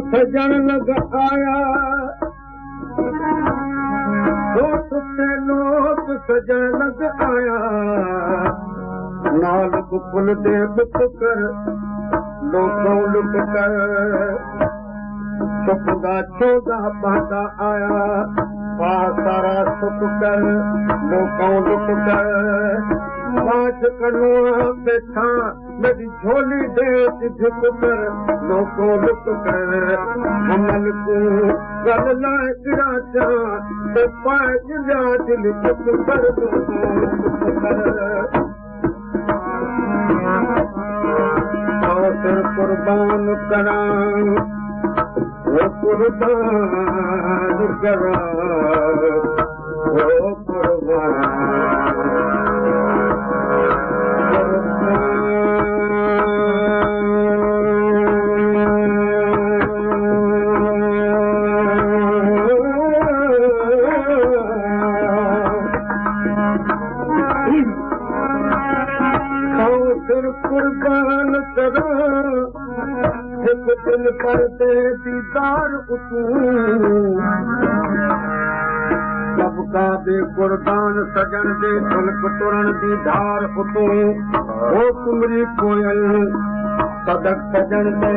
सजन लग आया लोग सजन लग आया नाल बुकुल दे बुक कर लोगों लुक कर सुखदा चौदा पाता आया सारा सुख कर लोगों लुक कर पाँच कनुआ बैठा मेरी झोली दे झुक कर लोगों लुक कर अमल को गल लायक राजा तो पाँच जा दिल झुक कर फिर कुर्बान करा वो कुर्बान करा वो कुर्बान कुर्बान करो एक दिन पर दे दीदार सबका दे कुर्बान सजन दे फुलक तुरन दीदार उतू ओ तुमरी कोयल सदक सजन दे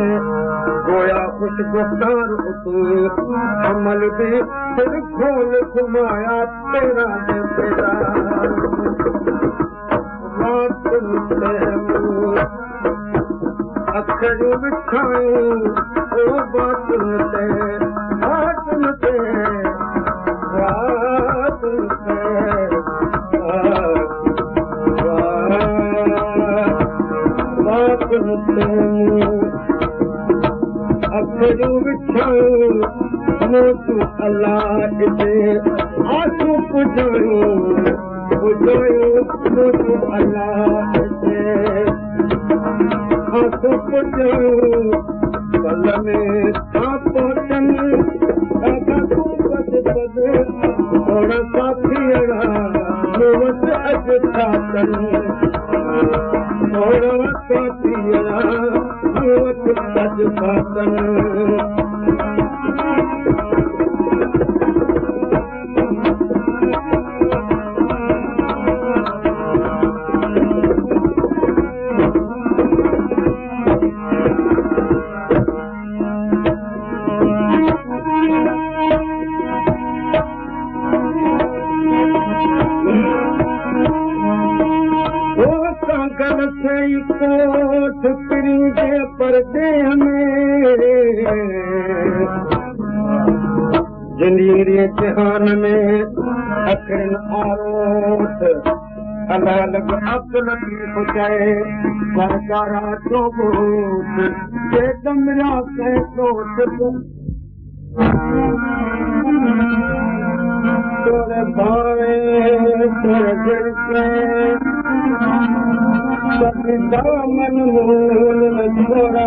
गोया खुश गुफ्तार उतू अमल भी फिर खोल घुमाया तेरा दे तेरा अखर बिछाऊं ओ बातुन ते अखर बिछाऊं मोटू अल्लाह दे आंसू पुजाऊं मोटू अल्लाह दे आंसू पुजाऊं कल में पहुंचन दादा तू बद बद थोड़ा साथियड़ा मोवत अज खातन थोड़ा साथियड़ा मोवत अज खातन कोठ पिरी जे पर्दे में जिंदगी जहान में अखिन आरोट अल्लाह लग अकल की पुचाए सरकारा चोबूत जे दमरा से कोट तोरे भावे तोरे दिल से दामन मूल छोड़ा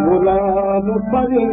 गुलाम परी